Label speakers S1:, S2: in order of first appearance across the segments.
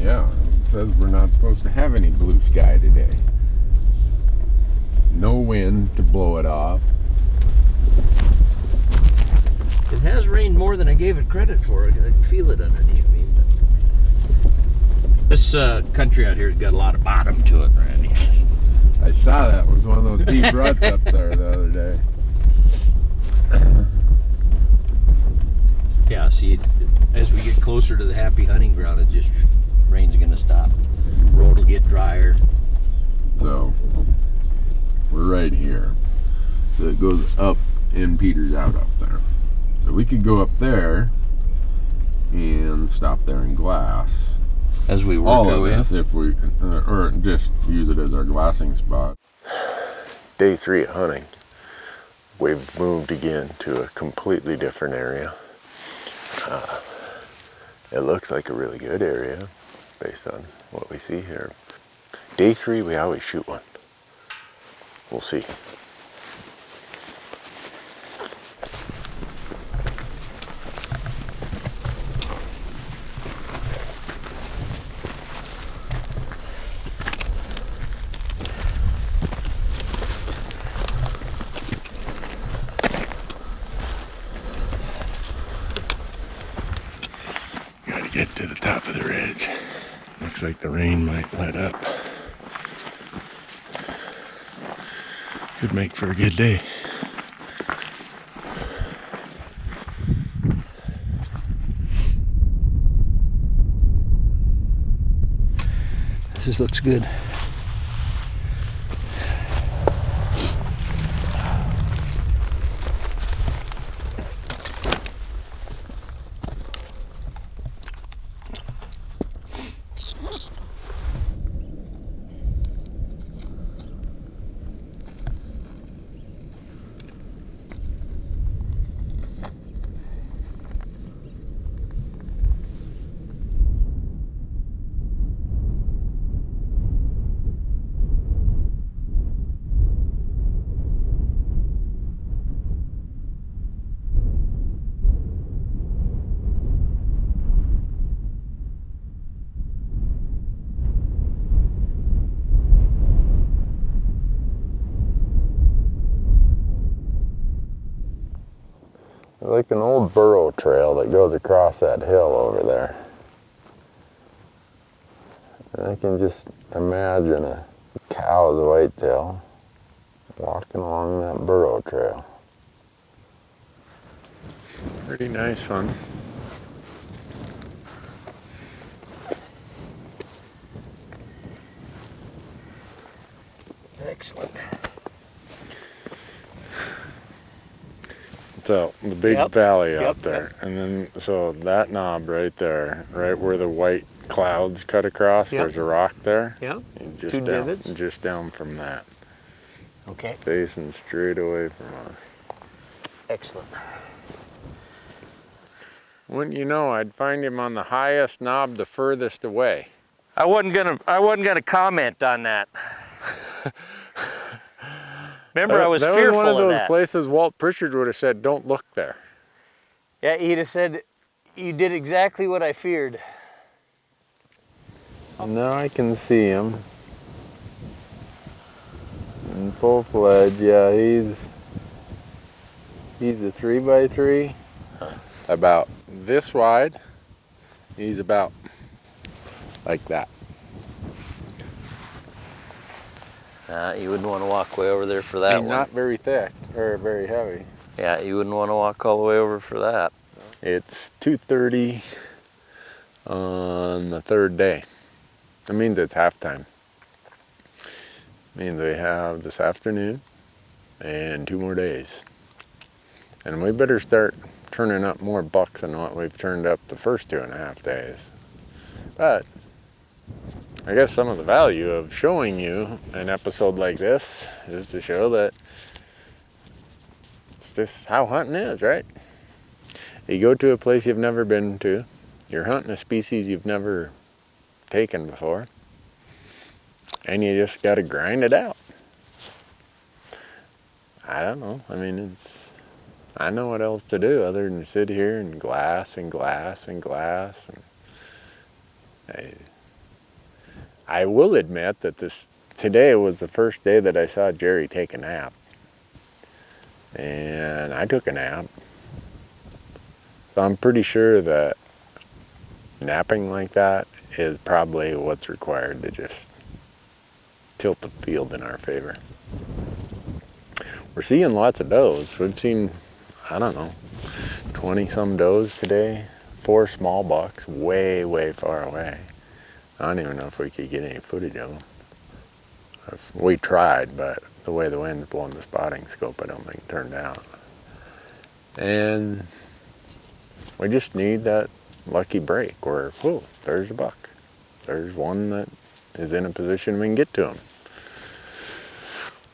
S1: Yeah, it says we're not supposed to have any blue sky today. No wind to blow it off.
S2: It has rained more than I gave it credit for. I can feel it underneath me. But this country out here has got a lot of bottom to it, Randy.
S1: I saw that. It was one of those deep ruts up there the other day.
S2: Yeah, see, as we get closer to the happy hunting ground, it just, rain's gonna stop. Road will get drier.
S1: So, we're right here. So it goes up and peters out up there. So we could go up there and stop there in glass.
S2: As we work
S1: All
S2: our
S1: of
S2: way
S1: this, if we, or just use it as our glassing spot. Day 3 of hunting. We've moved again to a completely different area. It looks like a really good area based on what we see here. Day 3, we always shoot one. We'll see. Gotta get to the top of the ridge. Looks like the rain might let up. Could make for a good day.
S2: This looks good.
S1: Like an old burro trail that goes across that hill over there. And I can just imagine a cow's whitetail walking along that burro trail. Pretty nice one.
S2: Excellent.
S1: So the big valley out there, and then so that knob right there, right where the white clouds cut across, there's a rock there.
S2: Yeah.
S1: Just down from that.
S2: Okay.
S1: Facing straight away from us.
S2: Excellent.
S1: Wouldn't you know, I'd find him on the highest knob, the furthest away.
S2: I wasn't gonna comment on that. Remember, I was fearful of that.
S1: That was one of those places Walt Pritchard would have said, "Don't look there."
S2: Yeah, he'd have said, "You did exactly what I feared."
S1: Now I can see him. In full fledged, yeah, he's a 3x3, about this wide. He's about like that.
S2: You wouldn't want to walk way over there for that one.
S1: Not very thick or very heavy.
S2: Yeah, you wouldn't want to walk all the way over for that.
S1: It's 2:30 on the 3rd day. That means it's halftime. Means they have this afternoon and 2 more days. And we better start turning up more bucks than what we've turned up the first 2.5 days. But I guess some of the value of showing you an episode like this is to show that it's just how hunting is, right? You go to a place you've never been to, you're hunting a species you've never taken before, and you just got to grind it out. I don't know. I mean, I know what else to do other than sit here and glass and glass and glass. And I will admit that today was the first day that I saw Jerry take a nap. And I took a nap. So I'm pretty sure that napping like that is probably what's required to just tilt the field in our favor. We're seeing lots of does. We've seen, I don't know, 20 some does today. 4 small bucks way, way far away. I don't even know if we could get any footage of them. We tried, but the way the wind's blowing the spotting scope, I don't think it turned out. And we just need that lucky break where, whoa, there's a buck. There's one that is in a position we can get to him.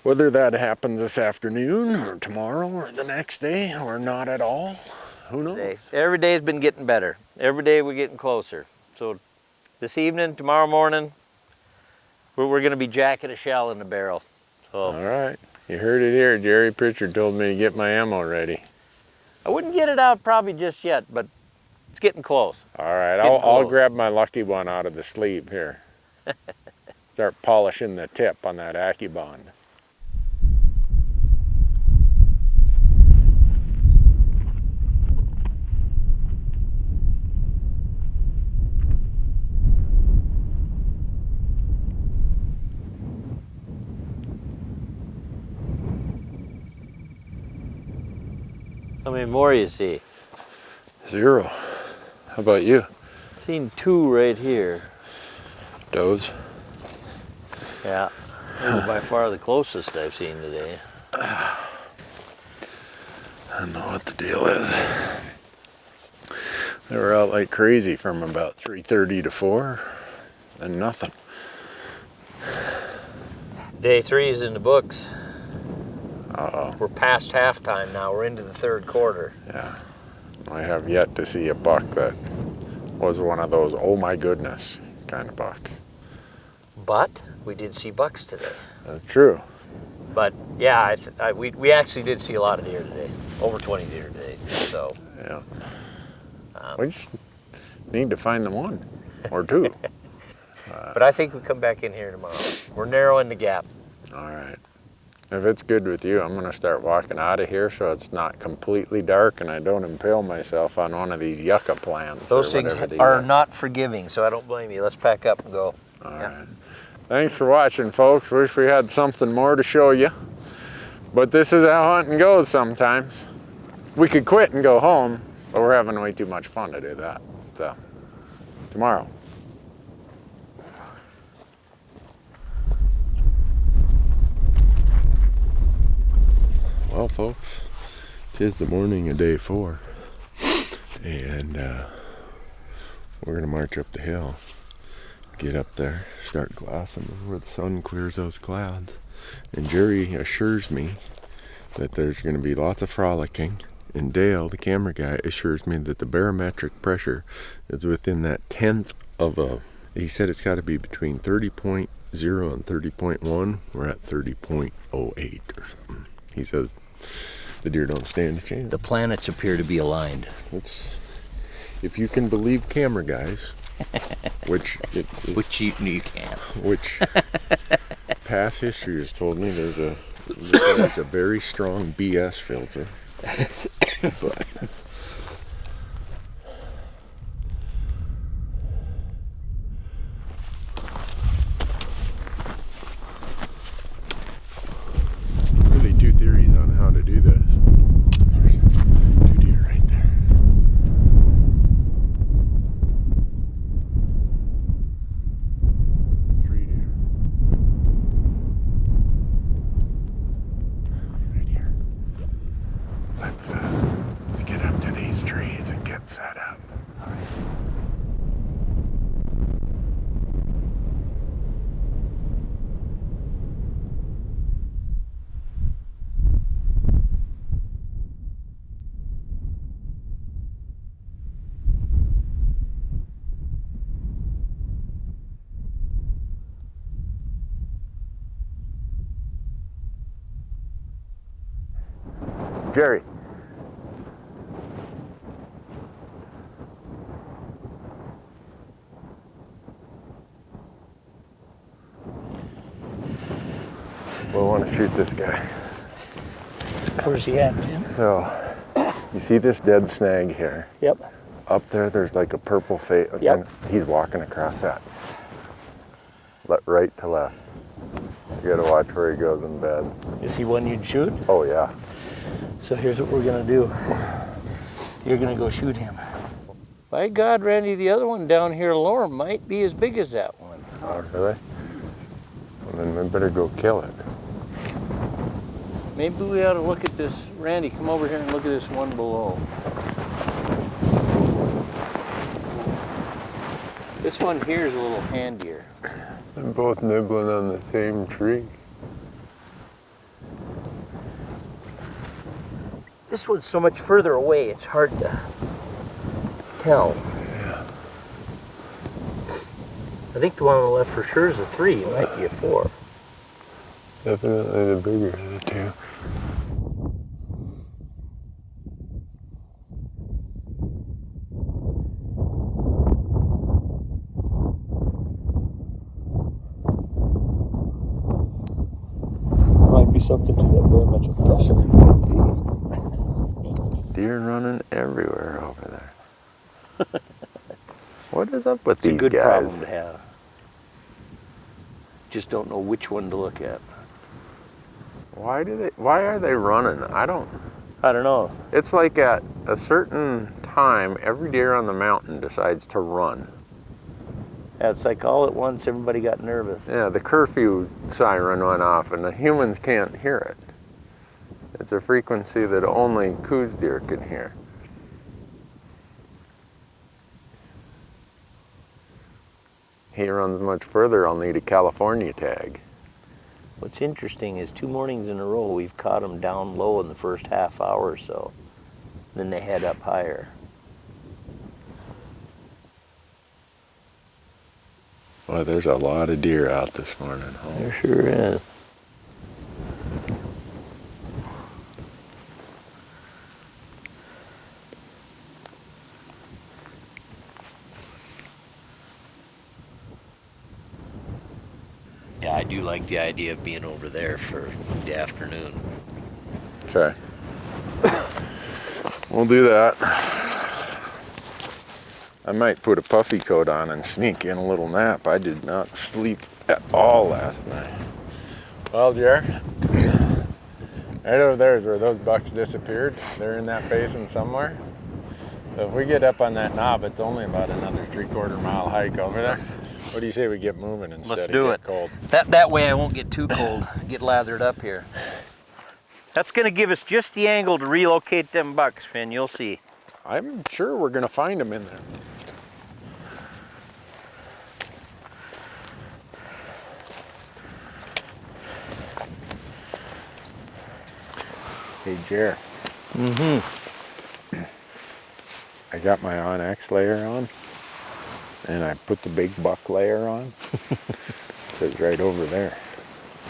S1: Whether that happens this afternoon or tomorrow or the next day or not at all, who knows?
S2: Every day's been getting better. Every day we're getting closer. So this evening, tomorrow morning, we're going to be jacking a shell in the barrel. So,
S1: all right, you heard it here. Jerry Pritchard told me to get my ammo ready.
S2: I wouldn't get it out probably just yet, but it's getting close.
S1: All right, I'll grab my lucky one out of the sleeve here. Start polishing the tip on that AccuBond.
S2: How many more you see?
S1: 0. How about you?
S2: Seen 2 right here.
S1: Does?
S2: Yeah, they're by far the closest I've seen today.
S1: I don't know what the deal is. They were out like crazy from about 3:30 to 4 and nothing.
S2: Day 3 is in the books.
S1: Uh-oh.
S2: We're past halftime now. We're into the 3rd quarter.
S1: Yeah. I have yet to see a buck that was one of those, oh my goodness, kind of bucks.
S2: But we did see bucks today.
S1: That's true.
S2: But yeah, we actually did see a lot of deer today. Over 20 deer today. So
S1: yeah. We just need to find the 1 or 2.
S2: But I think we come back in here tomorrow. We're narrowing the gap.
S1: All right. If it's good with you, I'm going to start walking out of here so it's not completely dark and I don't impale myself on one of these yucca plants.
S2: Those things are not forgiving, so I don't blame you. Let's pack up and go.
S1: All right. Thanks for watching, folks. Wish we had something more to show you. But this is how hunting goes sometimes. We could quit and go home, but we're having way too much fun to do that. So, tomorrow. Well, folks, 'tis the morning of day 4, and we're gonna march up the hill, get up there, start glassing before the sun clears those clouds. And Jerry assures me that there's gonna be lots of frolicking, and Dale, the camera guy, assures me that the barometric pressure is within that 1/10 of a, he said it's gotta be between 30.0 and 30.1. We're at 30.08 or something. He says the deer don't stand a chance.
S2: The planets appear to be aligned.
S1: It's, if you can believe camera guys, which
S2: you can.
S1: Which past history has told me there's a very strong BS filter. But really 2 theories on how to do this. There's 2 deer right there. Let's get up to these trees and get set up. Jerry. We want to shoot this guy.
S2: Where's he at, Jim?
S1: So, you see this dead snag here?
S2: Yep.
S1: Up there, there's like a purple face.
S2: Yep.
S1: He's walking across that. Right to left. You gotta watch where he goes in bed.
S2: Is he one you'd shoot?
S1: Oh yeah.
S2: So here's what we're gonna do. You're gonna go shoot him. By God, Randy, the other one down here lower might be as big as that one.
S1: Oh, really? Well, then we better go kill it.
S2: Maybe we ought to look at this. Randy, come over here and look at this one below. This one here is a little handier.
S1: They're both nibbling on the same tree.
S2: This one's so much further away, it's hard to tell.
S1: Yeah.
S2: I think the one on the left for sure is a 3. It might be a 4.
S1: Definitely the bigger of the two.
S2: Might be something to that very much pressure.
S1: Deer running everywhere over there. What is up with these
S2: It's a good
S1: guys?
S2: problem to have. Just don't know which one to look at.
S1: Why are they running? I don't
S2: know.
S1: It's like at a certain time, every deer on the mountain decides to run.
S2: Yeah, it's like all at once everybody got nervous.
S1: Yeah, the curfew siren went off and the humans can't hear it. It's a frequency that only Coues deer can hear. He runs much further, I'll need a California tag.
S2: What's interesting is 2 mornings in a row we've caught them down low in the first half hour or so. Then they head up higher.
S1: Well, there's a lot of deer out this morning.
S2: There sure is. Yeah, I do like the idea of being over there for the afternoon.
S1: Okay. We'll do that. I might put a puffy coat on and sneak in a little nap. I did not sleep at all last night. Well, Jer, right over there is where those bucks disappeared. They're in that basin somewhere. So if we get up on that knob, it's only about another 3/4 mile hike over there. What do you say we get moving instead
S2: Let's
S1: of
S2: do
S1: get
S2: it.
S1: cold?
S2: That way I won't get too cold, get lathered up here. That's gonna give us just the angle to relocate them bucks, Finn, you'll see.
S1: I'm sure we're gonna find them in there. Hey, Jer. I got my Onyx layer on, and I put the big buck layer on. It says right over there.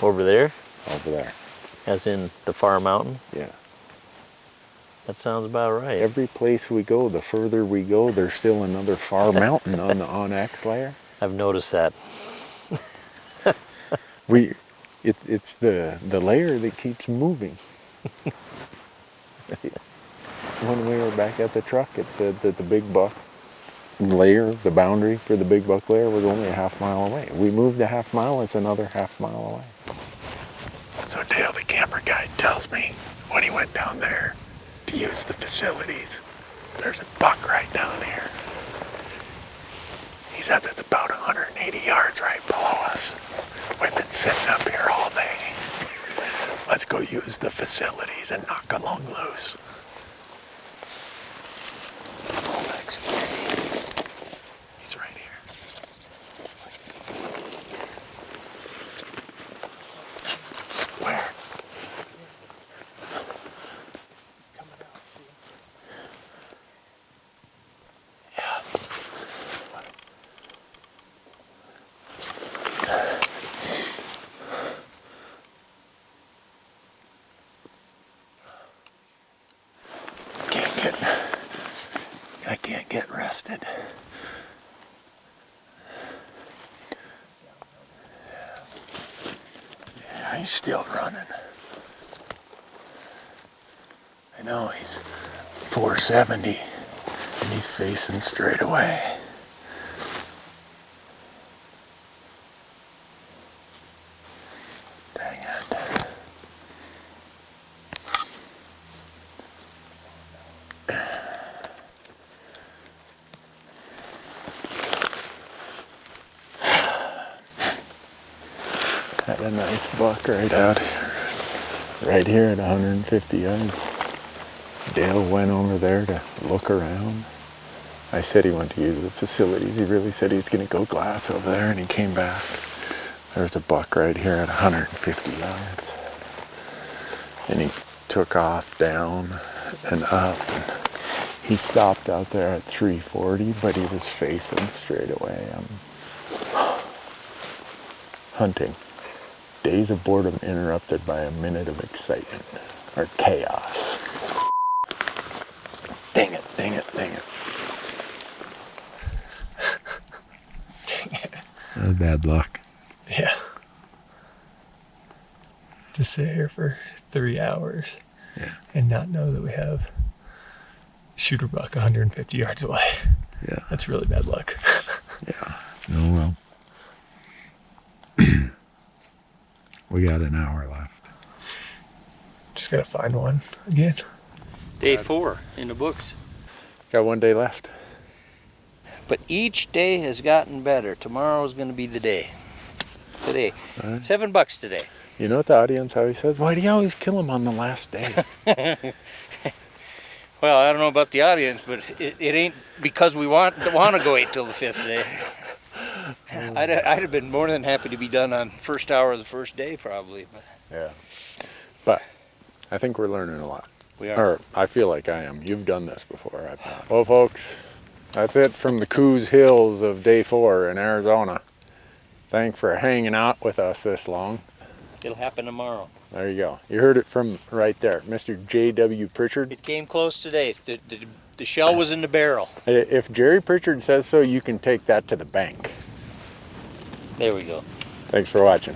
S2: Over there?
S1: Over there.
S2: As in the far mountain?
S1: Yeah.
S2: That sounds about right.
S1: Every place we go, the further we go, there's still another far mountain on the Onyx layer.
S2: I've noticed that.
S1: It's the layer that keeps moving. When we were back at the truck, it said that the big buck layer, the boundary for the big buck layer, was only a half mile away. We moved a half mile, it's another half mile away. So Dale, the camera guide, tells me when he went down there to use the facilities, there's a buck right down here. He said that's about 180 yards right below us. We've been sitting up here all day. Let's go use the facilities and knock a lung loose. He's right here. Where? Yeah. He's still running. I know, he's 470 and he's facing straight away. Dang it. Had a nice buck right out here, right here at 150 yards. Dale went over there to look around. I said he went to use the facilities. He really said he's going to go glass over there, and he came back. There's a buck right here at 150 yards. And he took off down and up. And he stopped out there at 340, but he was facing straight away. Hunting. Days of boredom interrupted by a minute of excitement, or chaos. Dang it, dang it, dang it. Dang it. That was bad luck.
S3: Yeah. To sit here for 3 hours and not know that we have a shooter buck 150 yards away.
S1: Yeah.
S3: That's really bad luck.
S1: Yeah. Oh well. We got an hour left.
S3: Just gotta find one again.
S2: Day 4 in the books.
S1: Got 1 day left.
S2: But each day has gotten better. Tomorrow's going to be the day. Today.
S1: Right.
S2: $7 today.
S1: You know what the audience always says? Why do you always kill him on the last day?
S2: Well, I don't know about the audience, but it ain't because we want to go wait till the 5th day. I'd have been more than happy to be done on first hour of the first day, probably. But
S1: Yeah. But I think we're learning a lot.
S2: we are.
S1: Or I feel like I am. You've done this before. I've not. Well, folks, that's it from the Coues Hills of day 4 in Arizona. Thanks for hanging out with us this long.
S2: It'll happen tomorrow.
S1: There you go. You heard it from right there, Mr. J.W. Pritchard.
S2: It came close today. The shell was in the barrel.
S1: If Jerry Pritchard says so, you can take that to the bank.
S2: There we go.
S1: Thanks for watching.